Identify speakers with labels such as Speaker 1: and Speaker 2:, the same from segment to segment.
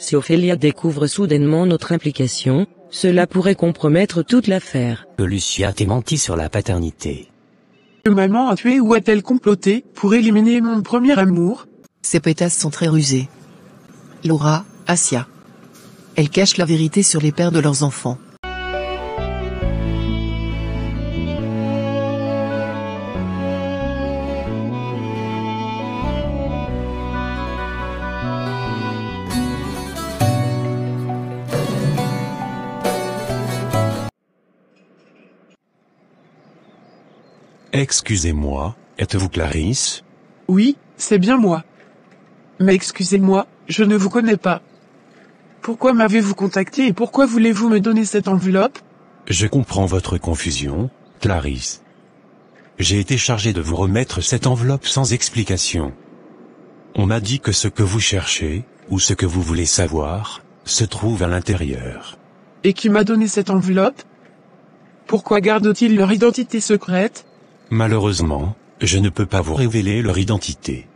Speaker 1: Si Ophélia découvre soudainement notre implication, cela pourrait compromettre toute l'affaire.
Speaker 2: Que Lucia t'ait menti sur la paternité.
Speaker 3: Que maman a tué ou a-t-elle comploté pour éliminer mon premier amour?
Speaker 4: Ces pétasses sont très rusées. Laura, Asia. Elles cachent la vérité sur les pères de leurs enfants.
Speaker 5: Excusez-moi, êtes-vous Clarisse?
Speaker 3: Oui, c'est bien moi. Mais excusez-moi, je ne vous connais pas. Pourquoi m'avez-vous contacté et pourquoi voulez-vous me donner cette enveloppe?
Speaker 5: Je comprends votre confusion, Clarisse. J'ai été chargé de vous remettre cette enveloppe sans explication. On m'a dit que ce que vous cherchez, ou ce que vous voulez savoir, se trouve à l'intérieur.
Speaker 3: Et qui m'a donné cette enveloppe? Pourquoi gardent-ils leur identité secrète?
Speaker 5: Malheureusement, je ne peux pas vous révéler leur identité.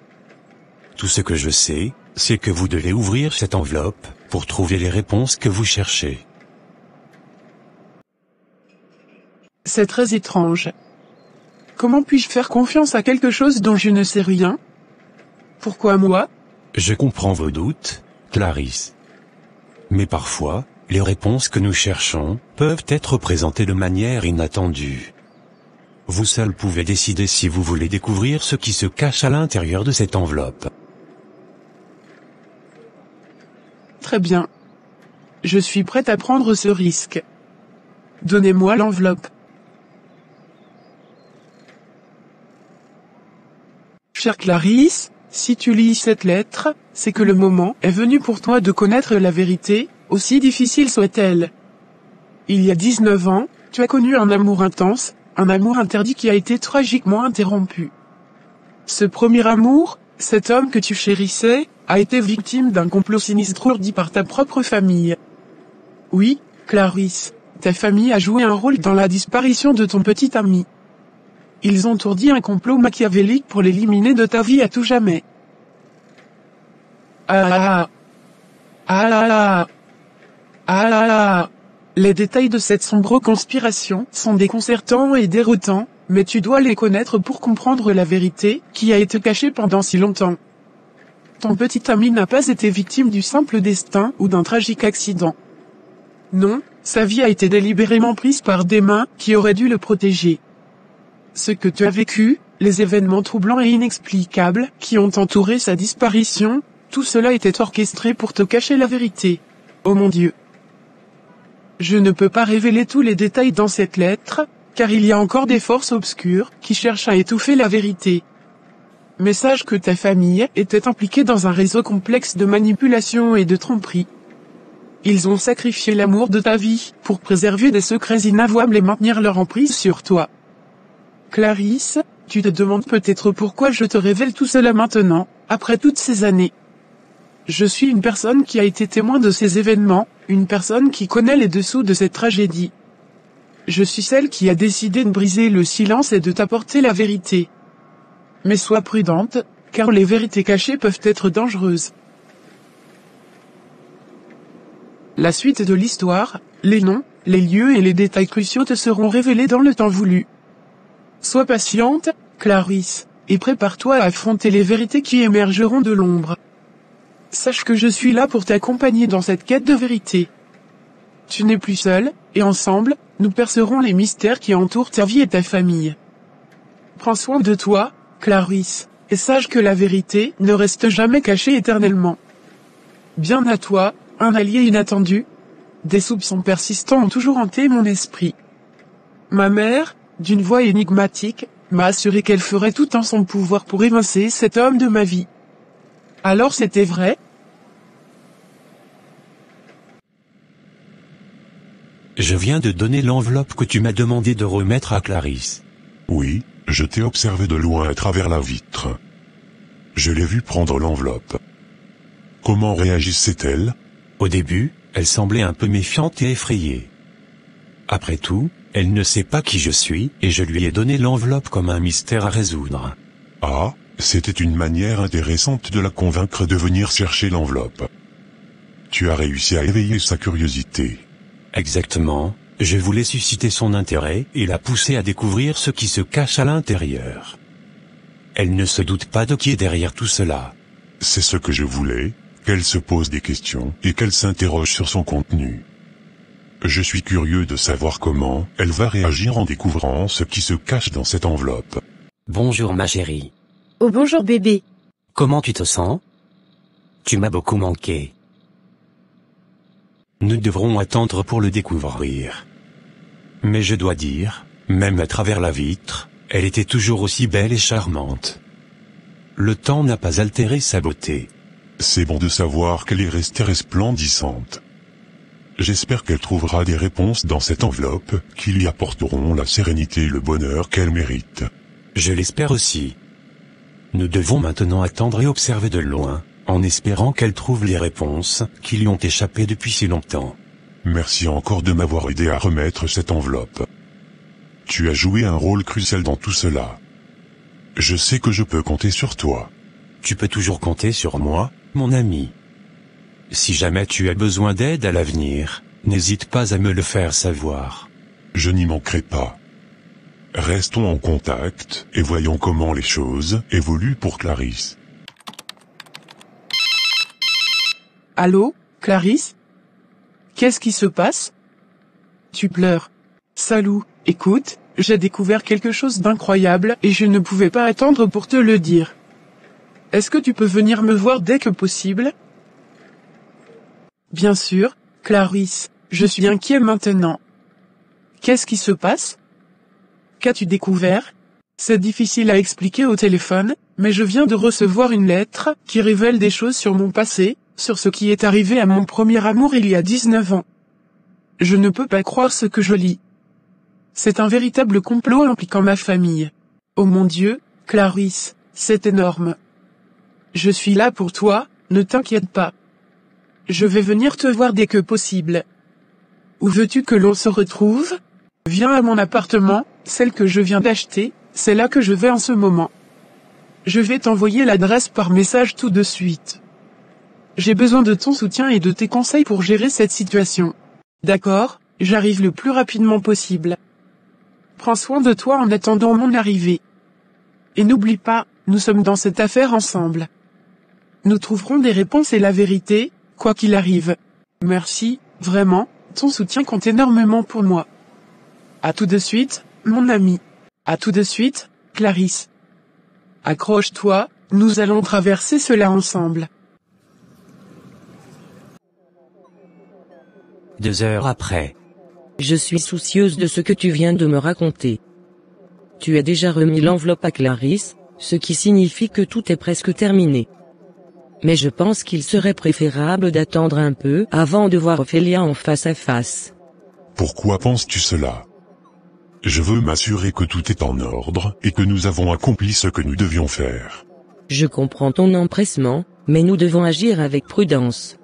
Speaker 5: Tout ce que je sais, c'est que vous devez ouvrir cette enveloppe, pour trouver les réponses que vous cherchez.
Speaker 3: C'est très étrange. Comment puis-je faire confiance à quelque chose dont je ne sais rien? Pourquoi moi?
Speaker 5: Je comprends vos doutes, Clarisse. Mais parfois, les réponses que nous cherchons, peuvent être présentées de manière inattendue. Vous seul pouvez décider si vous voulez découvrir ce qui se cache à l'intérieur de cette enveloppe.
Speaker 3: Très bien. Je suis prête à prendre ce risque. Donnez-moi l'enveloppe. Chère Clarisse, si tu lis cette lettre, c'est que le moment est venu pour toi de connaître la vérité, aussi difficile soit-elle. Il y a 19 ans, tu as connu un amour intense, un amour interdit qui a été tragiquement interrompu. Ce premier amour, cet homme que tu chérissais, a été victime d'un complot sinistre ourdi par ta propre famille. Oui, Clarisse, ta famille a joué un rôle dans la disparition de ton petit ami. Ils ont ourdi un complot machiavélique pour l'éliminer de ta vie à tout jamais. Ah là là. Ah là là. Les détails de cette sombre conspiration sont déconcertants et déroutants, mais tu dois les connaître pour comprendre la vérité qui a été cachée pendant si longtemps. Ton petit ami n'a pas été victime du simple destin ou d'un tragique accident. Non, sa vie a été délibérément prise par des mains qui auraient dû le protéger. Ce que tu as vécu, les événements troublants et inexplicables qui ont entouré sa disparition, tout cela était orchestré pour te cacher la vérité. Oh mon Dieu! Je ne peux pas révéler tous les détails dans cette lettre, car il y a encore des forces obscures qui cherchent à étouffer la vérité. Mais sache que ta famille était impliquée dans un réseau complexe de manipulation et de tromperie. Ils ont sacrifié l'amour de ta vie pour préserver des secrets inavouables et maintenir leur emprise sur toi. Clarisse, tu te demandes peut-être pourquoi je te révèle tout cela maintenant, après toutes ces années. Je suis une personne qui a été témoin de ces événements, une personne qui connaît les dessous de cette tragédie. Je suis celle qui a décidé de briser le silence et de t'apporter la vérité. Mais sois prudente, car les vérités cachées peuvent être dangereuses. La suite de l'histoire, les noms, les lieux et les détails cruciaux te seront révélés dans le temps voulu. Sois patiente, Clarisse, et prépare-toi à affronter les vérités qui émergeront de l'ombre. Sache que je suis là pour t'accompagner dans cette quête de vérité. Tu n'es plus seule, et ensemble, nous percerons les mystères qui entourent ta vie et ta famille. Prends soin de toi, Clarisse, et sache que la vérité ne reste jamais cachée éternellement. Bien à toi, un allié inattendu. Des soupçons persistants ont toujours hanté mon esprit. Ma mère, d'une voix énigmatique, m'a assuré qu'elle ferait tout en son pouvoir pour évincer cet homme de ma vie. Alors c'était vrai?
Speaker 5: Je viens de donner l'enveloppe que tu m'as demandé de remettre à Clarisse.
Speaker 6: Oui, je t'ai observé de loin à travers la vitre. Je l'ai vue prendre l'enveloppe. Comment réagissait-elle?
Speaker 5: Au début, elle semblait un peu méfiante et effrayée. Après tout, elle ne sait pas qui je suis, et je lui ai donné l'enveloppe comme un mystère à résoudre.
Speaker 6: Ah, c'était une manière intéressante de la convaincre de venir chercher l'enveloppe. Tu as réussi à éveiller sa curiosité.
Speaker 5: Exactement, je voulais susciter son intérêt et la pousser à découvrir ce qui se cache à l'intérieur. Elle ne se doute pas de qui est derrière tout cela.
Speaker 6: C'est ce que je voulais, qu'elle se pose des questions et qu'elle s'interroge sur son contenu. Je suis curieux de savoir comment elle va réagir en découvrant ce qui se cache dans cette enveloppe.
Speaker 2: Bonjour ma chérie.
Speaker 7: Oh bonjour bébé.
Speaker 2: Comment tu te sens? Tu m'as beaucoup manqué.
Speaker 5: Nous devrons attendre pour le découvrir. Mais je dois dire, même à travers la vitre, elle était toujours aussi belle et charmante. Le temps n'a pas altéré sa beauté.
Speaker 6: C'est bon de savoir qu'elle est restée resplendissante. J'espère qu'elle trouvera des réponses dans cette enveloppe qui lui apporteront la sérénité et le bonheur qu'elle mérite.
Speaker 5: Je l'espère aussi. Nous devons maintenant attendre et observer de loin, en espérant qu'elle trouve les réponses qui lui ont échappé depuis si longtemps.
Speaker 6: Merci encore de m'avoir aidé à remettre cette enveloppe. Tu as joué un rôle crucial dans tout cela. Je sais que je peux compter sur toi.
Speaker 5: Tu peux toujours compter sur moi, mon ami. Si jamais tu as besoin d'aide à l'avenir, n'hésite pas à me le faire savoir.
Speaker 6: Je n'y manquerai pas. Restons en contact et voyons comment les choses évoluent pour Clarisse.
Speaker 3: Allô, Clarisse? Qu'est-ce qui se passe? Tu pleures. Salut, écoute, j'ai découvert quelque chose d'incroyable et je ne pouvais pas attendre pour te le dire. Est-ce que tu peux venir me voir dès que possible? Bien sûr, Clarisse, je suis inquiet maintenant. Qu'est-ce qui se passe? Qu'as-tu découvert? C'est difficile à expliquer au téléphone, mais je viens de recevoir une lettre qui révèle des choses sur mon passé, sur ce qui est arrivé à mon premier amour il y a 19 ans. Je ne peux pas croire ce que je lis. C'est un véritable complot impliquant ma famille. Oh mon Dieu, Clarisse, c'est énorme. Je suis là pour toi, ne t'inquiète pas. Je vais venir te voir dès que possible. Où veux-tu que l'on se retrouve? Viens à mon appartement, celle que je viens d'acheter, c'est là que je vais en ce moment. Je vais t'envoyer l'adresse par message tout de suite. J'ai besoin de ton soutien et de tes conseils pour gérer cette situation. D'accord, j'arrive le plus rapidement possible. Prends soin de toi en attendant mon arrivée. Et n'oublie pas, nous sommes dans cette affaire ensemble. Nous trouverons des réponses et la vérité, quoi qu'il arrive. Merci, vraiment, ton soutien compte énormément pour moi. À tout de suite, mon ami. À tout de suite, Clarisse. Accroche-toi, nous allons traverser cela ensemble.
Speaker 2: 2 heures après.
Speaker 1: Je suis soucieuse de ce que tu viens de me raconter. Tu as déjà remis l'enveloppe à Clarisse, ce qui signifie que tout est presque terminé. Mais je pense qu'il serait préférable d'attendre un peu avant de voir Ophélia en face à face.
Speaker 6: Pourquoi penses-tu cela? Je veux m'assurer que tout est en ordre et que nous avons accompli ce que nous devions faire.
Speaker 1: Je comprends ton empressement, mais nous devons agir avec prudence.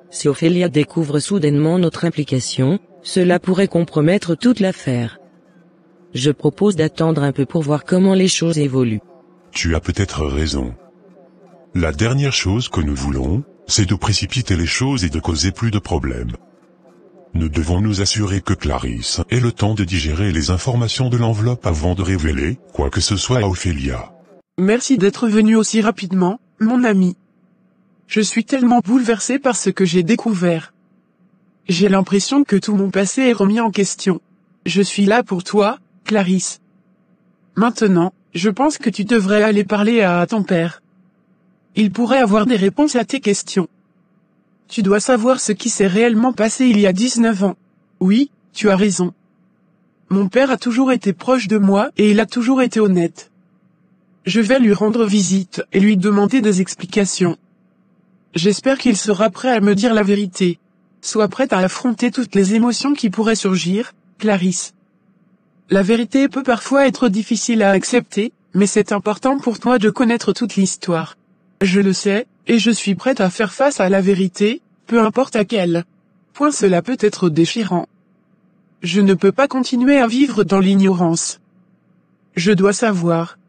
Speaker 1: Si Ophélia découvre soudainement notre implication, cela pourrait compromettre toute l'affaire. Je propose d'attendre un peu pour voir comment les choses évoluent.
Speaker 6: Tu as peut-être raison. La dernière chose que nous voulons, c'est de précipiter les choses et de causer plus de problèmes. Nous devons nous assurer que Clarisse ait le temps de digérer les informations de l'enveloppe avant de révéler quoi que ce soit à Ophélia.
Speaker 3: Merci d'être venu aussi rapidement, mon ami. Je suis tellement bouleversé par ce que j'ai découvert. J'ai l'impression que tout mon passé est remis en question. Je suis là pour toi, Clarisse. Maintenant, je pense que tu devrais aller parler à ton père. Il pourrait avoir des réponses à tes questions. Tu dois savoir ce qui s'est réellement passé il y a 19 ans. Oui, tu as raison. Mon père a toujours été proche de moi et il a toujours été honnête. Je vais lui rendre visite et lui demander des explications. J'espère qu'il sera prêt à me dire la vérité. Sois prête à affronter toutes les émotions qui pourraient surgir, Clarisse. La vérité peut parfois être difficile à accepter, mais c'est important pour toi de connaître toute l'histoire. Je le sais, et je suis prête à faire face à la vérité, peu importe à quel point cela peut être déchirant. Je ne peux pas continuer à vivre dans l'ignorance. Je dois savoir.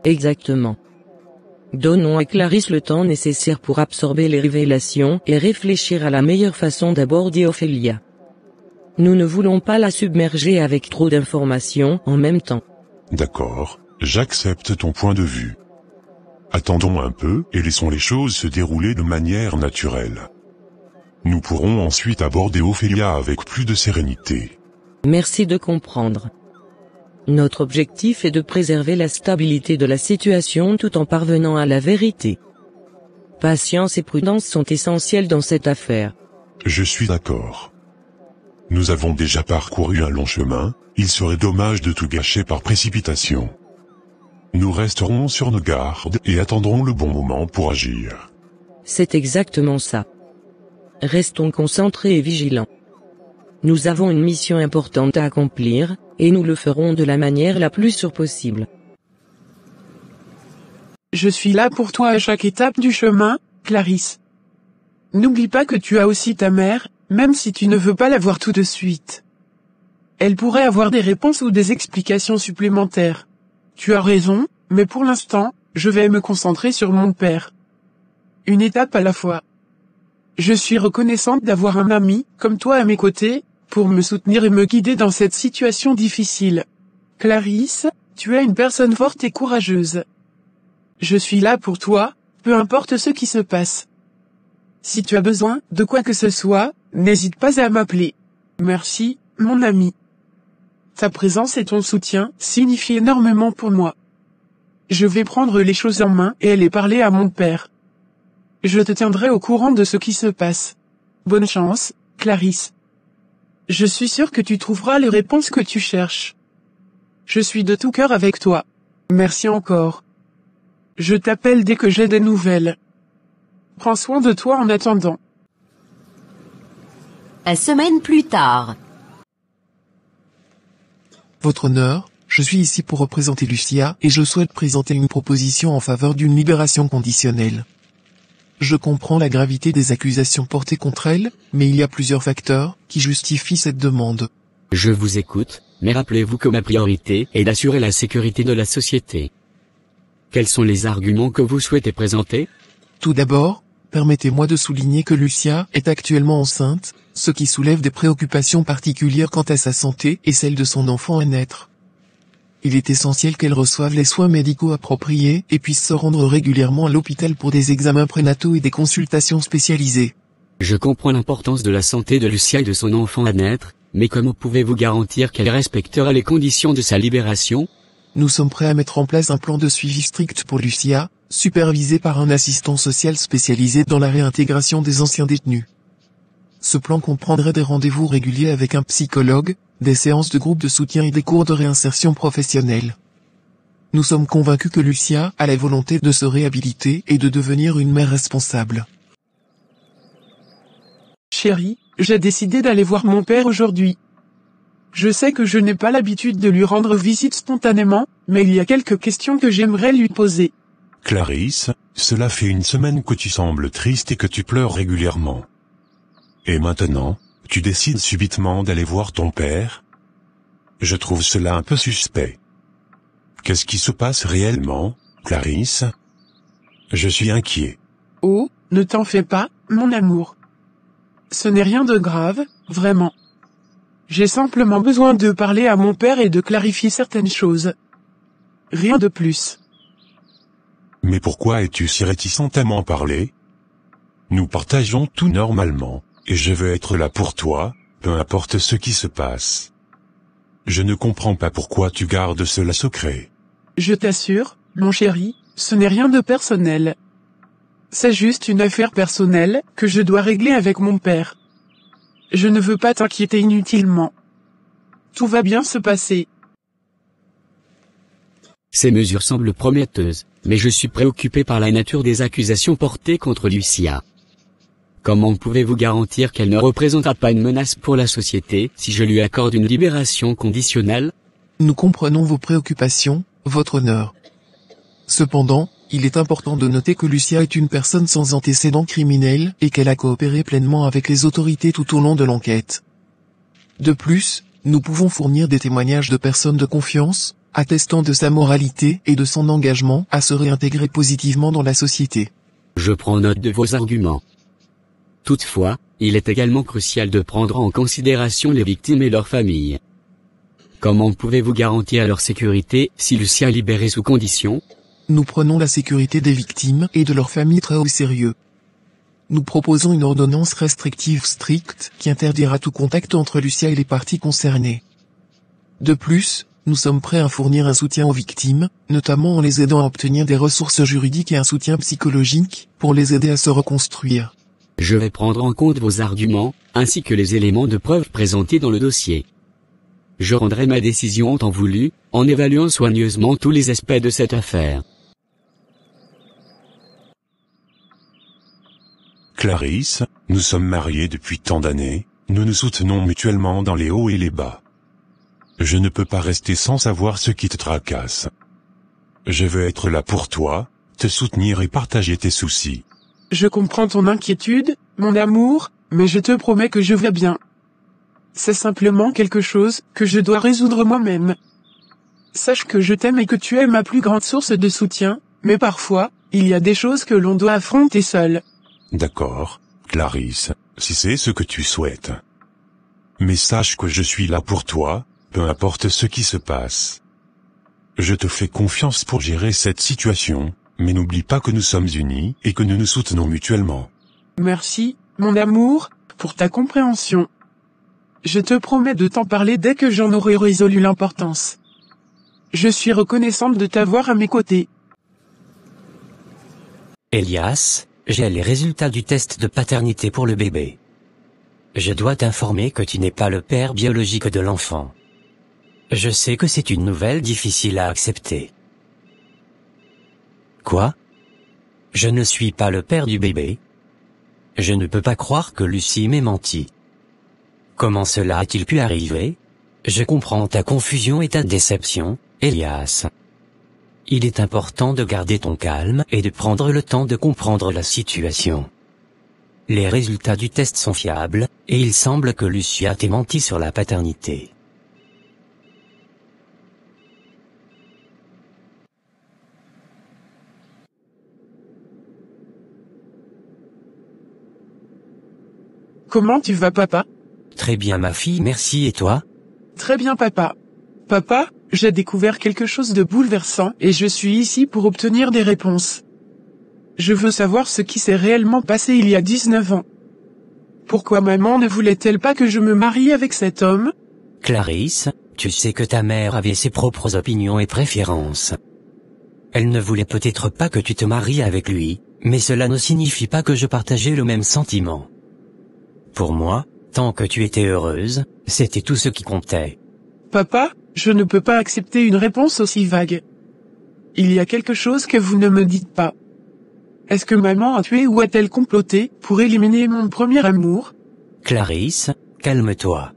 Speaker 1: Exactement. Donnons à Clarisse le temps nécessaire pour absorber les révélations et réfléchir à la meilleure façon d'aborder Ophélia. Nous ne voulons pas la submerger avec trop d'informations en même temps.
Speaker 6: D'accord, j'accepte ton point de vue. Attendons un peu et laissons les choses se dérouler de manière naturelle. Nous pourrons ensuite aborder Ophélia avec plus de sérénité.
Speaker 1: Merci de comprendre. Notre objectif est de préserver la stabilité de la situation tout en parvenant à la vérité. Patience et prudence sont essentielles dans cette affaire.
Speaker 6: Je suis d'accord. Nous avons déjà parcouru un long chemin, il serait dommage de tout gâcher par précipitation. Nous resterons sur nos gardes et attendrons le bon moment pour agir.
Speaker 1: C'est exactement ça. Restons concentrés et vigilants. Nous avons une mission importante à accomplir, et nous le ferons de la manière la plus sûre possible.
Speaker 3: Je suis là pour toi à chaque étape du chemin, Clarisse. N'oublie pas que tu as aussi ta mère, même si tu ne veux pas la voir tout de suite. Elle pourrait avoir des réponses ou des explications supplémentaires. Tu as raison, mais pour l'instant, je vais me concentrer sur mon père. Une étape à la fois. Je suis reconnaissante d'avoir un ami, comme toi à mes côtés, pour me soutenir et me guider dans cette situation difficile. Clarisse, tu es une personne forte et courageuse. Je suis là pour toi, peu importe ce qui se passe. Si tu as besoin de quoi que ce soit, n'hésite pas à m'appeler. Merci, mon ami. Ta présence et ton soutien signifient énormément pour moi. Je vais prendre les choses en main et aller parler à mon père. Je te tiendrai au courant de ce qui se passe. Bonne chance, Clarisse. Je suis sûr que tu trouveras les réponses que tu cherches. Je suis de tout cœur avec toi. Merci encore. Je t'appelle dès que j'ai des nouvelles. Prends soin de toi en attendant.
Speaker 7: Une semaine plus tard.
Speaker 4: Votre honneur, je suis ici pour représenter Lucia et je souhaite présenter une proposition en faveur d'une libération conditionnelle. Je comprends la gravité des accusations portées contre elle, mais il y a plusieurs facteurs qui justifient cette demande.
Speaker 2: Je vous écoute, mais rappelez-vous que ma priorité est d'assurer la sécurité de la société. Quels sont les arguments que vous souhaitez présenter?
Speaker 4: Tout d'abord, permettez-moi de souligner que Lucia est actuellement enceinte, ce qui soulève des préoccupations particulières quant à sa santé et celle de son enfant à naître. Il est essentiel qu'elle reçoive les soins médicaux appropriés et puisse se rendre régulièrement à l'hôpital pour des examens prénataux et des consultations spécialisées.
Speaker 2: Je comprends l'importance de la santé de Lucia et de son enfant à naître, mais comment pouvez-vous garantir qu'elle respectera les conditions de sa libération?
Speaker 4: Nous sommes prêts à mettre en place un plan de suivi strict pour Lucia, supervisé par un assistant social spécialisé dans la réintégration des anciens détenus. Ce plan comprendrait des rendez-vous réguliers avec un psychologue, des séances de groupe de soutien et des cours de réinsertion professionnelle. Nous sommes convaincus que Lucia a la volonté de se réhabiliter et de devenir une mère responsable.
Speaker 3: Chérie, j'ai décidé d'aller voir mon père aujourd'hui. Je sais que je n'ai pas l'habitude de lui rendre visite spontanément, mais il y a quelques questions que j'aimerais lui poser.
Speaker 5: Clarisse, cela fait une semaine que tu sembles triste et que tu pleures régulièrement. Et maintenant, tu décides subitement d'aller voir ton père? Je trouve cela un peu suspect. Qu'est-ce qui se passe réellement, Clarisse? Je suis inquiet.
Speaker 3: Oh, ne t'en fais pas, mon amour. Ce n'est rien de grave, vraiment. J'ai simplement besoin de parler à mon père et de clarifier certaines choses. Rien de plus.
Speaker 5: Mais pourquoi es-tu si réticente à m'en parler? Nous partageons tout normalement, et je veux être là pour toi, peu importe ce qui se passe. Je ne comprends pas pourquoi tu gardes cela secret.
Speaker 3: Je t'assure, mon chéri, ce n'est rien de personnel. C'est juste une affaire personnelle que je dois régler avec mon père. Je ne veux pas t'inquiéter inutilement. Tout va bien se passer.
Speaker 2: Ces mesures semblent prometteuses, mais je suis préoccupé par la nature des accusations portées contre Lucia. Comment pouvez-vous garantir qu'elle ne représentera pas une menace pour la société si je lui accorde une libération conditionnelle?
Speaker 4: Nous comprenons vos préoccupations, votre honneur. Cependant, il est important de noter que Lucia est une personne sans antécédents criminels et qu'elle a coopéré pleinement avec les autorités tout au long de l'enquête. De plus, nous pouvons fournir des témoignages de personnes de confiance, attestant de sa moralité et de son engagement à se réintégrer positivement dans la société.
Speaker 2: Je prends note de vos arguments. Toutefois, il est également crucial de prendre en considération les victimes et leurs familles. Comment pouvez-vous garantir leur sécurité si Lucia est libérée sous condition ?
Speaker 4: Nous prenons la sécurité des victimes et de leurs familles très au sérieux. Nous proposons une ordonnance restrictive stricte qui interdira tout contact entre Lucia et les parties concernées. De plus, nous sommes prêts à fournir un soutien aux victimes, notamment en les aidant à obtenir des ressources juridiques et un soutien psychologique pour les aider à se reconstruire.
Speaker 2: Je vais prendre en compte vos arguments, ainsi que les éléments de preuve présentés dans le dossier. Je rendrai ma décision en temps voulu, en évaluant soigneusement tous les aspects de cette affaire.
Speaker 5: Clarisse, nous sommes mariés depuis tant d'années, nous nous soutenons mutuellement dans les hauts et les bas. Je ne peux pas rester sans savoir ce qui te tracasse. Je veux être là pour toi, te soutenir et partager tes soucis.
Speaker 3: Je comprends ton inquiétude, mon amour, mais je te promets que je vais bien. C'est simplement quelque chose que je dois résoudre moi-même. Sache que je t'aime et que tu es ma plus grande source de soutien, mais parfois, il y a des choses que l'on doit affronter seul.
Speaker 5: D'accord, Clarisse, si c'est ce que tu souhaites. Mais sache que je suis là pour toi, peu importe ce qui se passe. Je te fais confiance pour gérer cette situation, mais n'oublie pas que nous sommes unis et que nous nous soutenons mutuellement.
Speaker 3: Merci, mon amour, pour ta compréhension. Je te promets de t'en parler dès que j'en aurai résolu l'importance. Je suis reconnaissante de t'avoir à mes côtés.
Speaker 8: Elias, j'ai les résultats du test de paternité pour le bébé. Je dois t'informer que tu n'es pas le père biologique de l'enfant. Je sais que c'est une nouvelle difficile à accepter. Quoi ? Je ne suis pas le père du bébé ? Je ne peux pas croire que Lucie m'ait menti. Comment cela a-t-il pu arriver ? Je comprends ta confusion et ta déception, Elias. Il est important de garder ton calme et de prendre le temps de comprendre la situation. Les résultats du test sont fiables, et il semble que Lucia t'ait menti sur la paternité.
Speaker 3: Comment tu vas, papa ?
Speaker 8: Très bien ma fille, merci, et toi ?
Speaker 3: Très bien, papa. Papa, j'ai découvert quelque chose de bouleversant et je suis ici pour obtenir des réponses. Je veux savoir ce qui s'est réellement passé il y a 19 ans. Pourquoi maman ne voulait-elle pas que je me marie avec cet homme ?
Speaker 8: Clarisse, tu sais que ta mère avait ses propres opinions et préférences. Elle ne voulait peut-être pas que tu te maries avec lui, mais cela ne signifie pas que je partageais le même sentiment. Pour moi, tant que tu étais heureuse, c'était tout ce qui comptait.
Speaker 3: Papa, je ne peux pas accepter une réponse aussi vague. Il y a quelque chose que vous ne me dites pas. Est-ce que maman a tué ou a-t-elle comploté pour éliminer mon premier amour ?
Speaker 8: Clarisse, calme-toi.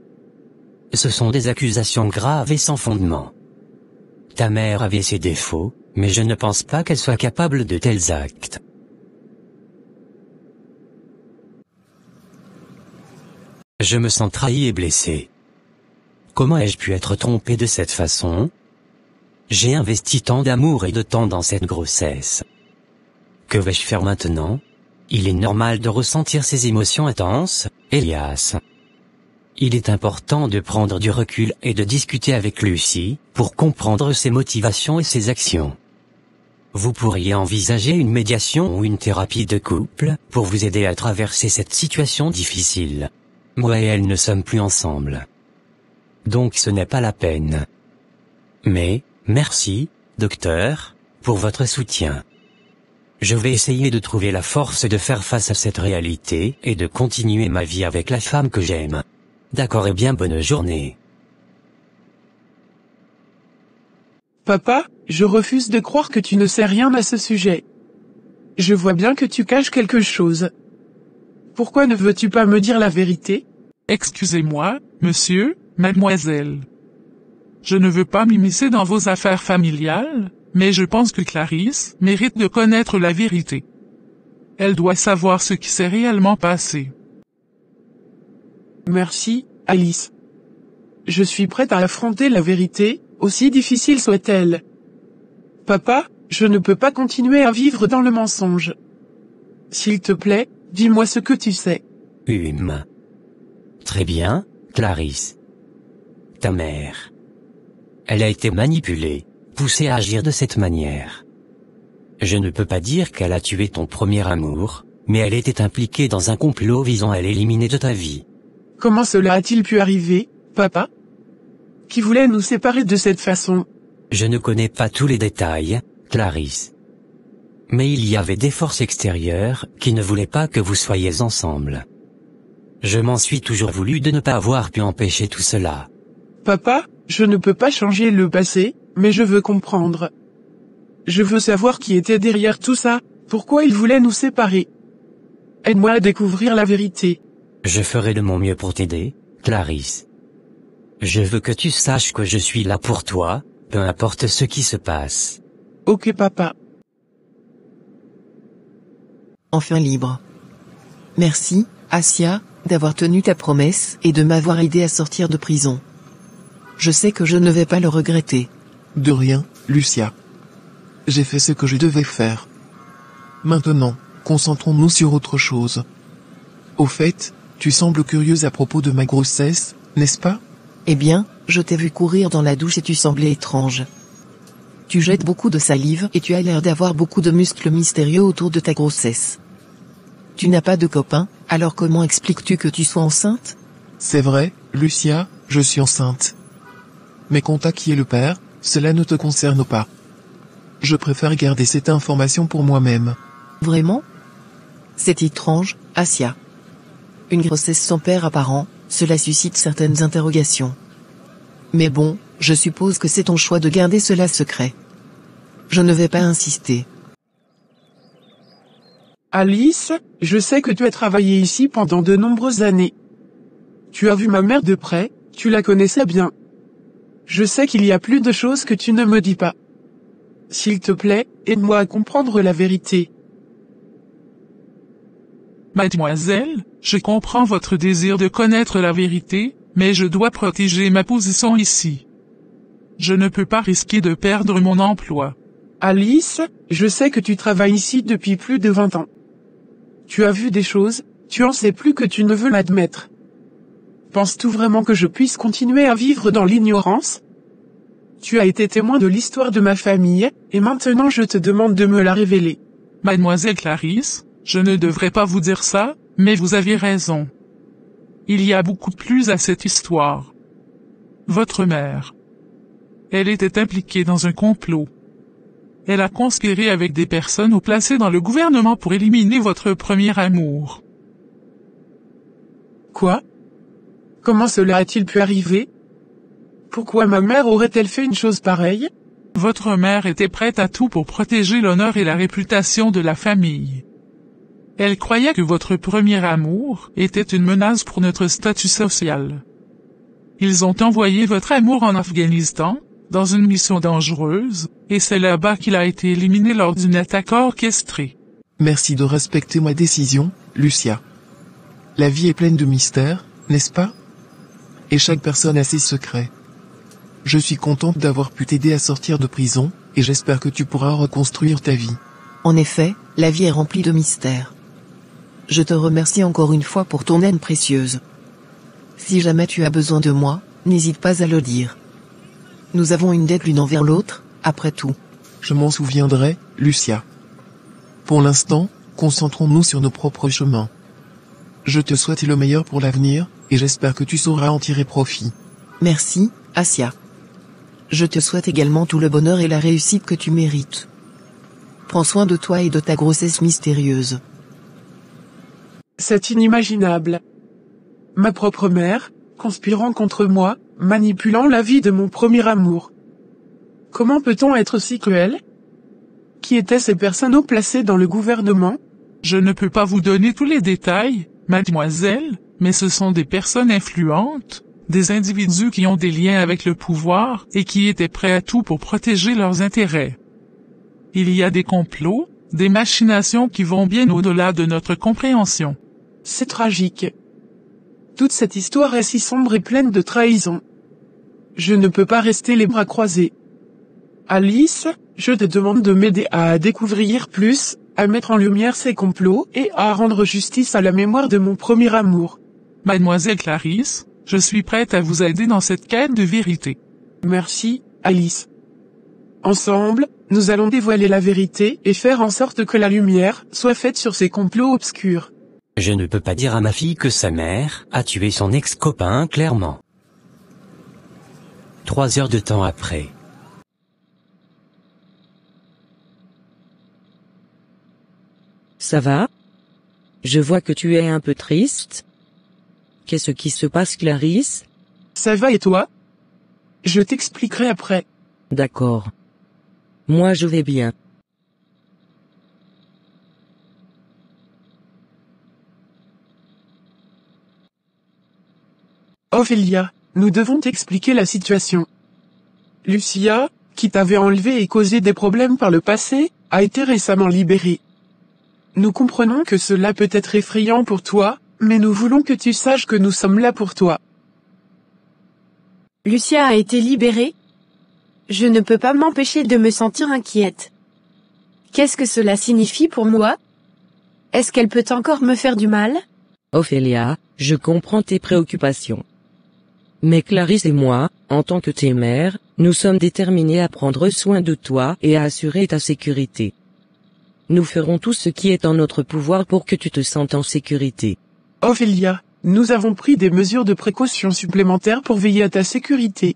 Speaker 8: Ce sont des accusations graves et sans fondement. Ta mère avait ses défauts, mais je ne pense pas qu'elle soit capable de tels actes. Je me sens trahi et blessé. Comment ai-je pu être trompé de cette façon ? J'ai investi tant d'amour et de temps dans cette grossesse. Que vais-je faire maintenant ? Il est normal de ressentir ces émotions intenses, Elias. Il est important de prendre du recul et de discuter avec Lucie, pour comprendre ses motivations et ses actions. Vous pourriez envisager une médiation ou une thérapie de couple, pour vous aider à traverser cette situation difficile. Moi et elle ne sommes plus ensemble. Donc ce n'est pas la peine. Mais, merci, docteur, pour votre soutien. Je vais essayer de trouver la force de faire face à cette réalité et de continuer ma vie avec la femme que j'aime. D'accord et bien, bonne journée.
Speaker 3: Papa, je refuse de croire que tu ne sais rien à ce sujet. Je vois bien que tu caches quelque chose. Pourquoi ne veux-tu pas me dire la vérité ?
Speaker 9: Excusez-moi, monsieur, mademoiselle. Je ne veux pas m'immiscer dans vos affaires familiales, mais je pense que Clarisse mérite de connaître la vérité. Elle doit savoir ce qui s'est réellement passé.
Speaker 3: Merci, Alice. Je suis prête à affronter la vérité, aussi difficile soit-elle. Papa, je ne peux pas continuer à vivre dans le mensonge. S'il te plaît, dis-moi ce que tu sais.
Speaker 8: Très bien, Clarisse. Ta mère. Elle a été manipulée, poussée à agir de cette manière. Je ne peux pas dire qu'elle a tué ton premier amour, mais elle était impliquée dans un complot visant à l'éliminer de ta vie.
Speaker 3: Comment cela a-t-il pu arriver, papa? Qui voulait nous séparer de cette façon?
Speaker 8: Je ne connais pas tous les détails, Clarisse. Mais il y avait des forces extérieures qui ne voulaient pas que vous soyez ensemble. Je m'en suis toujours voulu de ne pas avoir pu empêcher tout cela.
Speaker 3: Papa, je ne peux pas changer le passé, mais je veux comprendre. Je veux savoir qui était derrière tout ça, pourquoi il voulait nous séparer. Aide-moi à découvrir la vérité.
Speaker 8: Je ferai de mon mieux pour t'aider, Clarisse. Je veux que tu saches que je suis là pour toi, peu importe ce qui se passe.
Speaker 3: Ok papa.
Speaker 10: Enfin libre. Merci, Assia, d'avoir tenu ta promesse et de m'avoir aidé à sortir de prison. Je sais que je ne vais pas le regretter.
Speaker 4: De rien, Lucia. J'ai fait ce que je devais faire. Maintenant, concentrons-nous sur autre chose. Au fait, tu sembles curieuse à propos de ma grossesse, n'est-ce pas?
Speaker 10: Eh bien, je t'ai vu courir dans la douche et tu semblais étrange. Tu jettes beaucoup de salive et tu as l'air d'avoir beaucoup de muscles mystérieux autour de ta grossesse. Tu n'as pas de copain, alors comment expliques-tu que tu sois enceinte?
Speaker 4: C'est vrai, Lucia, je suis enceinte. Mais quant à qui est le père, cela ne te concerne pas. Je préfère garder cette information pour moi-même.
Speaker 10: Vraiment? C'est étrange, Assia. Une grossesse sans père apparent, cela suscite certaines interrogations. Mais bon, je suppose que c'est ton choix de garder cela secret. Je ne vais pas insister.
Speaker 3: Alice, je sais que tu as travaillé ici pendant de nombreuses années. Tu as vu ma mère de près, tu la connaissais bien. Je sais qu'il y a plus de choses que tu ne me dis pas. S'il te plaît, aide-moi à comprendre la vérité.
Speaker 9: Mademoiselle, je comprends votre désir de connaître la vérité, mais je dois protéger ma position ici. Je ne peux pas risquer de perdre mon emploi.
Speaker 3: Alice, je sais que tu travailles ici depuis plus de 20 ans. Tu as vu des choses, tu en sais plus que tu ne veux l'admettre. Penses-tu vraiment que je puisse continuer à vivre dans l'ignorance? Tu as été témoin de l'histoire de ma famille, et maintenant je te demande de me la révéler.
Speaker 9: Mademoiselle Clarisse, je ne devrais pas vous dire ça, mais vous avez raison. Il y a beaucoup plus à cette histoire. Votre mère. Elle était impliquée dans un complot. Elle a conspiré avec des personnes ou placées dans le gouvernement pour éliminer votre premier amour.
Speaker 3: Quoi? Comment cela a-t-il pu arriver? Pourquoi ma mère aurait-elle fait une chose pareille?
Speaker 9: Votre mère était prête à tout pour protéger l'honneur et la réputation de la famille. Elle croyait que votre premier amour était une menace pour notre statut social. Ils ont envoyé votre amour en Afghanistan, dans une mission dangereuse, et c'est là-bas qu'il a été éliminé lors d'une attaque orchestrée.
Speaker 4: Merci de respecter ma décision, Lucia. La vie est pleine de mystères, n'est-ce pas? Et chaque personne a ses secrets. Je suis contente d'avoir pu t'aider à sortir de prison, et j'espère que tu pourras reconstruire ta vie.
Speaker 10: En effet, la vie est remplie de mystères. Je te remercie encore une fois pour ton aide précieuse. Si jamais tu as besoin de moi, n'hésite pas à le dire. Nous avons une dette l'une envers l'autre, après tout.
Speaker 4: Je m'en souviendrai, Lucia. Pour l'instant, concentrons-nous sur nos propres chemins. Je te souhaite le meilleur pour l'avenir, et j'espère que tu sauras en tirer profit.
Speaker 10: Merci, Assia. Je te souhaite également tout le bonheur et la réussite que tu mérites. Prends soin de toi et de ta grossesse mystérieuse.
Speaker 3: C'est inimaginable. Ma propre mère, conspirant contre moi, manipulant la vie de mon premier amour. Comment peut-on être si cruel? Qui étaient ces personnes haut placées dans le gouvernement?
Speaker 9: Je ne peux pas vous donner tous les détails, mademoiselle, mais ce sont des personnes influentes, des individus qui ont des liens avec le pouvoir et qui étaient prêts à tout pour protéger leurs intérêts. Il y a des complots, des machinations qui vont bien au-delà de notre compréhension.
Speaker 3: C'est tragique. Toute cette histoire est si sombre et pleine de trahison. je ne peux pas rester les bras croisés. Alice, je te demande de m'aider à découvrir plus, à mettre en lumière ces complots et à rendre justice à la mémoire de mon premier amour.
Speaker 9: Mademoiselle Clarisse, je suis prête à vous aider dans cette quête de vérité.
Speaker 3: Merci, Alice. Ensemble, nous allons dévoiler la vérité et faire en sorte que la lumière soit faite sur ces complots obscurs.
Speaker 8: Je ne peux pas dire à ma fille que sa mère a tué son ex-copain clairement. 3 heures de temps après.
Speaker 1: Ça va? Je vois que tu es un peu triste. Qu'est-ce qui se passe, Clarisse?
Speaker 3: Ça va et toi? Je t'expliquerai après.
Speaker 1: D'accord. Moi je vais bien.
Speaker 3: Ophélia, nous devons t'expliquer la situation. Lucia, qui t'avait enlevé et causé des problèmes par le passé, a été récemment libérée. Nous comprenons que cela peut être effrayant pour toi, mais nous voulons que tu saches que nous sommes là pour toi.
Speaker 11: Lucia a été libérée? Je ne peux pas m'empêcher de me sentir inquiète. Qu'est-ce que cela signifie pour moi? Est-ce qu'elle peut encore me faire du mal?
Speaker 1: Ophélia, je comprends tes préoccupations. Mais Clarisse et moi, en tant que tes mères, nous sommes déterminés à prendre soin de toi et à assurer ta sécurité. Nous ferons tout ce qui est en notre pouvoir pour que tu te sentes en sécurité.
Speaker 3: Ophélia, nous avons pris des mesures de précaution supplémentaires pour veiller à ta sécurité.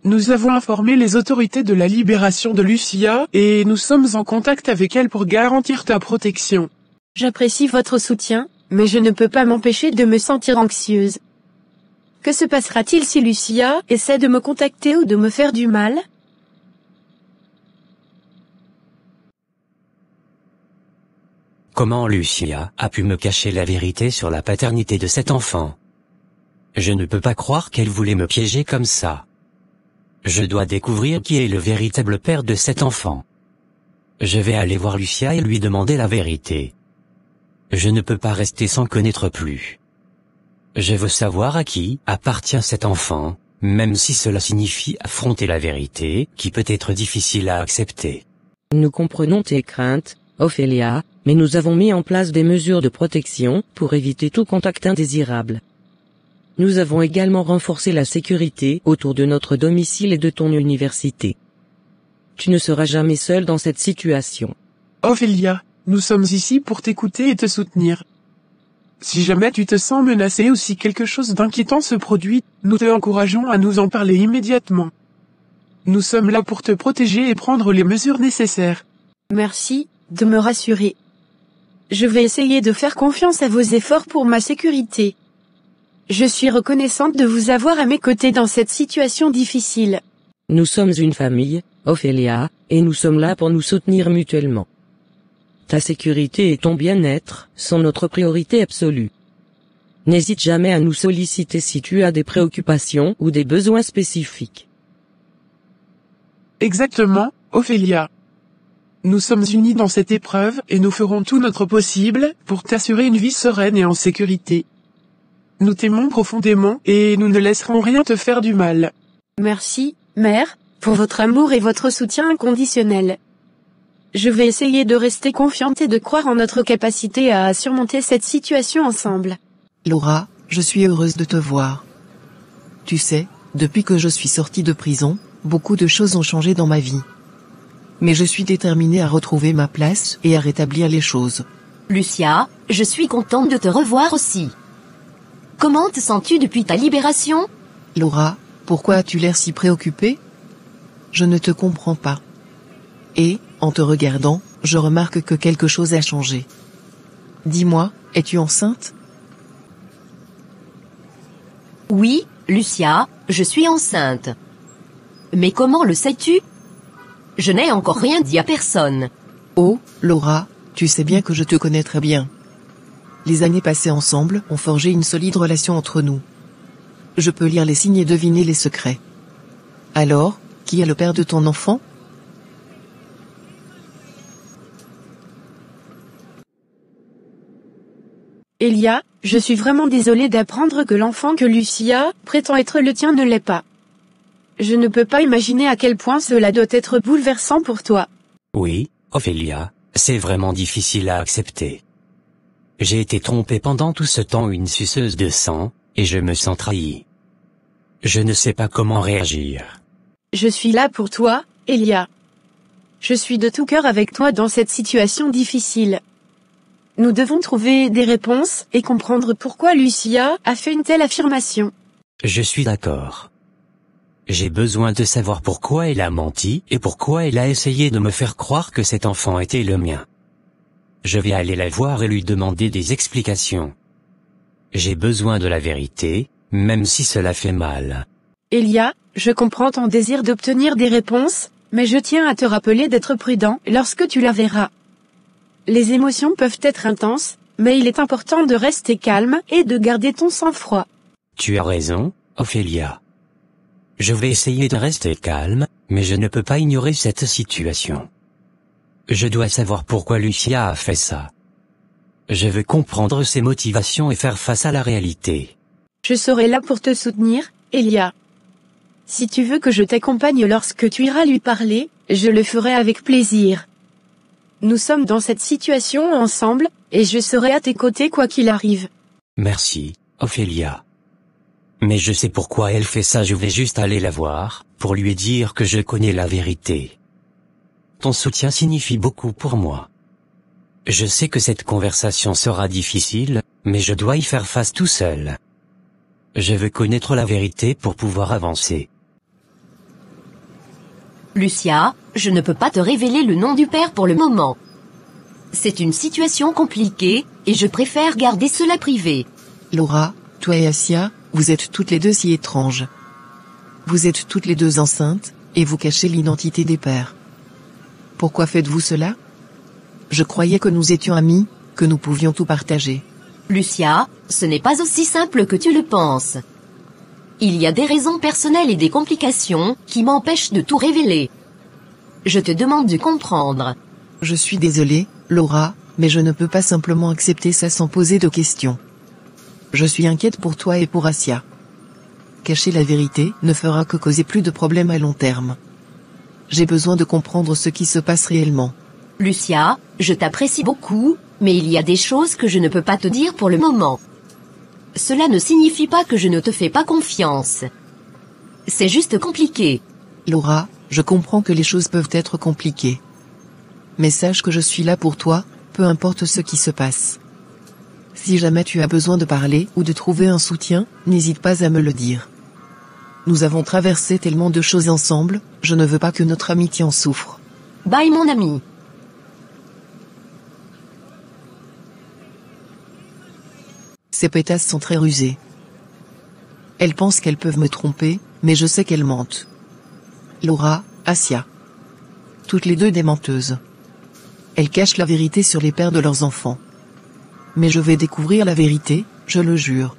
Speaker 3: Nous avons informé les autorités de la libération de Lucia et nous sommes en contact avec elle pour garantir ta protection.
Speaker 11: J'apprécie votre soutien, mais je ne peux pas m'empêcher de me sentir anxieuse. Que se passera-t-il si Lucia essaie de me contacter ou de me faire du mal?
Speaker 8: Comment Lucia a pu me cacher la vérité sur la paternité de cet enfant? Je ne peux pas croire qu'elle voulait me piéger comme ça. Je dois découvrir qui est le véritable père de cet enfant. Je vais aller voir Lucia et lui demander la vérité. Je ne peux pas rester sans connaître plus. Je veux savoir à qui appartient cet enfant, même si cela signifie affronter la vérité, qui peut être difficile à accepter.
Speaker 1: Nous comprenons tes craintes, Ophélia, mais nous avons mis en place des mesures de protection pour éviter tout contact indésirable. Nous avons également renforcé la sécurité autour de notre domicile et de ton université. Tu ne seras jamais seul dans cette situation.
Speaker 3: Ophélia, nous sommes ici pour t'écouter et te soutenir. Si jamais tu te sens menacée ou si quelque chose d'inquiétant se produit, nous te encourageons à nous en parler immédiatement. Nous sommes là pour te protéger et prendre les mesures nécessaires.
Speaker 11: Merci de me rassurer. Je vais essayer de faire confiance à vos efforts pour ma sécurité. Je suis reconnaissante de vous avoir à mes côtés dans cette situation difficile.
Speaker 1: Nous sommes une famille, Ophélia, et nous sommes là pour nous soutenir mutuellement. Ta sécurité et ton bien-être sont notre priorité absolue. N'hésite jamais à nous solliciter si tu as des préoccupations ou des besoins spécifiques.
Speaker 3: Exactement, Ophélia. Nous sommes unis dans cette épreuve et nous ferons tout notre possible pour t'assurer une vie sereine et en sécurité. Nous t'aimons profondément et nous ne laisserons rien te faire du mal.
Speaker 11: Merci, mère, pour votre amour et votre soutien inconditionnel. Je vais essayer de rester confiante et de croire en notre capacité à surmonter cette situation ensemble.
Speaker 10: Laura, je suis heureuse de te voir. Tu sais, depuis que je suis sortie de prison, beaucoup de choses ont changé dans ma vie. Mais je suis déterminée à retrouver ma place et à rétablir les choses.
Speaker 7: Lucia, je suis contente de te revoir aussi. Comment te sens-tu depuis ta libération?
Speaker 10: Laura, pourquoi as-tu l'air si préoccupée? Je ne te comprends pas. Et, en te regardant, je remarque que quelque chose a changé. Dis-moi, es-tu enceinte?
Speaker 7: Oui, Lucia, je suis enceinte. Mais comment le sais-tu? Je n'ai encore rien dit à personne.
Speaker 10: Oh, Laura, tu sais bien que je te connais très bien. Les années passées ensemble ont forgé une solide relation entre nous. Je peux lire les signes et deviner les secrets. Alors, qui est le père de ton enfant?
Speaker 11: Elia, je suis vraiment désolée d'apprendre que l'enfant que Lucia prétend être le tien ne l'est pas. Je ne peux pas imaginer à quel point cela doit être bouleversant pour toi.
Speaker 8: Oui, Ophélia, c'est vraiment difficile à accepter. J'ai été trompé pendant tout ce temps une suceuse de sang, et je me sens trahi. Je ne sais pas comment réagir.
Speaker 11: Je suis là pour toi, Elia. Je suis de tout cœur avec toi dans cette situation difficile. Nous devons trouver des réponses et comprendre pourquoi Lucia a fait une telle affirmation.
Speaker 8: Je suis d'accord. J'ai besoin de savoir pourquoi elle a menti et pourquoi elle a essayé de me faire croire que cet enfant était le mien. Je vais aller la voir et lui demander des explications. J'ai besoin de la vérité, même si cela fait mal.
Speaker 11: Elia, je comprends ton désir d'obtenir des réponses, mais je tiens à te rappeler d'être prudent lorsque tu la verras. Les émotions peuvent être intenses, mais il est important de rester calme et de garder ton sang-froid.
Speaker 8: Tu as raison, Ophélia. Je vais essayer de rester calme, mais je ne peux pas ignorer cette situation. Je dois savoir pourquoi Lucia a fait ça. Je veux comprendre ses motivations et faire face à la réalité.
Speaker 11: Je serai là pour te soutenir, Elia. Si tu veux que je t'accompagne lorsque tu iras lui parler, je le ferai avec plaisir. Nous sommes dans cette situation ensemble, et je serai à tes côtés quoi qu'il arrive.
Speaker 8: Merci, Ophélia. Mais je sais pourquoi elle fait ça, je vais juste aller la voir, pour lui dire que je connais la vérité. Ton soutien signifie beaucoup pour moi. Je sais que cette conversation sera difficile, mais je dois y faire face tout seul. Je veux connaître la vérité pour pouvoir avancer.
Speaker 7: Lucia, je ne peux pas te révéler le nom du père pour le moment. C'est une situation compliquée, et je préfère garder cela privé.
Speaker 10: Laura, toi et Assia, vous êtes toutes les deux si étranges. Vous êtes toutes les deux enceintes, et vous cachez l'identité des pères. Pourquoi faites-vous cela? Je croyais que nous étions amis, que nous pouvions tout partager.
Speaker 7: Lucia, ce n'est pas aussi simple que tu le penses. Il y a des raisons personnelles et des complications qui m'empêchent de tout révéler. Je te demande de comprendre.
Speaker 10: Je suis désolée, Laura, mais je ne peux pas simplement accepter ça sans poser de questions. Je suis inquiète pour toi et pour Assia. Cacher la vérité ne fera que causer plus de problèmes à long terme. J'ai besoin de comprendre ce qui se passe réellement.
Speaker 7: Lucia, je t'apprécie beaucoup, mais il y a des choses que je ne peux pas te dire pour le moment. Cela ne signifie pas que je ne te fais pas confiance. C'est juste compliqué.
Speaker 10: Laura, je comprends que les choses peuvent être compliquées. Mais sache que je suis là pour toi, peu importe ce qui se passe. Si jamais tu as besoin de parler ou de trouver un soutien, n'hésite pas à me le dire. Nous avons traversé tellement de choses ensemble, je ne veux pas que notre amitié en souffre.
Speaker 7: Bye mon ami.
Speaker 10: Ces pétasses sont très rusées. Elles pensent qu'elles peuvent me tromper, mais je sais qu'elles mentent. Laura, Assia. Toutes les deux des menteuses. Elles cachent la vérité sur les pères de leurs enfants. Mais je vais découvrir la vérité, je le jure.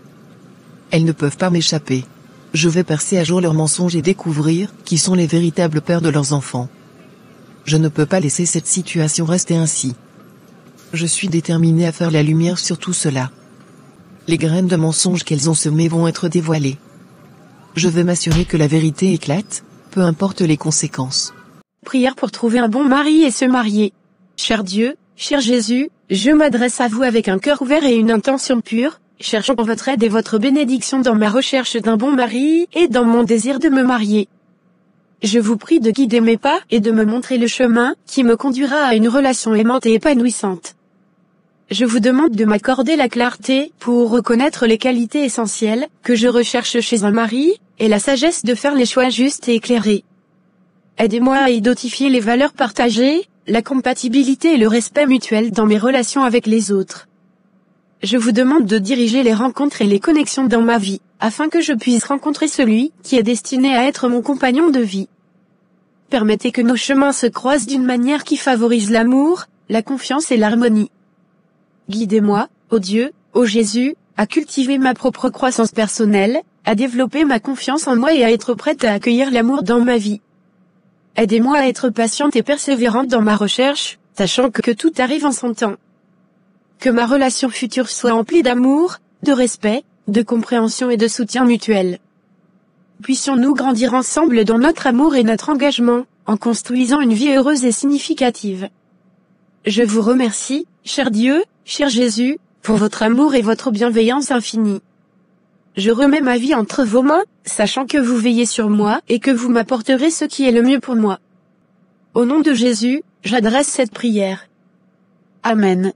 Speaker 10: Elles ne peuvent pas m'échapper. Je vais percer à jour leurs mensonges et découvrir qui sont les véritables pères de leurs enfants. Je ne peux pas laisser cette situation rester ainsi. Je suis déterminée à faire la lumière sur tout cela. Les graines de mensonges qu'elles ont semées vont être dévoilées. Je vais m'assurer que la vérité éclate, peu importe les conséquences.
Speaker 11: Prière pour trouver un bon mari et se marier. Cher Dieu, cher Jésus, je m'adresse à vous avec un cœur ouvert et une intention pure, cherchant votre aide et votre bénédiction dans ma recherche d'un bon mari et dans mon désir de me marier. Je vous prie de guider mes pas et de me montrer le chemin qui me conduira à une relation aimante et épanouissante. Je vous demande de m'accorder la clarté pour reconnaître les qualités essentielles que je recherche chez un mari, et la sagesse de faire les choix justes et éclairés. Aidez-moi à identifier les valeurs partagées, la compatibilité et le respect mutuel dans mes relations avec les autres. Je vous demande de diriger les rencontres et les connexions dans ma vie, afin que je puisse rencontrer celui qui est destiné à être mon compagnon de vie. Permettez que nos chemins se croisent d'une manière qui favorise l'amour, la confiance et l'harmonie. Guidez-moi, ô Dieu, ô Jésus, à cultiver ma propre croissance personnelle, à développer ma confiance en moi et à être prête à accueillir l'amour dans ma vie. Aidez-moi à être patiente et persévérante dans ma recherche, sachant que tout arrive en son temps. Que ma relation future soit emplie d'amour, de respect, de compréhension et de soutien mutuel. puissions-nous grandir ensemble dans notre amour et notre engagement, en construisant une vie heureuse et significative. Je vous remercie, cher Dieu, cher Jésus, pour votre amour et votre bienveillance infinie. Je remets ma vie entre vos mains, sachant que vous veillez sur moi et que vous m'apporterez ce qui est le mieux pour moi. Au nom de Jésus, j'adresse cette prière. Amen.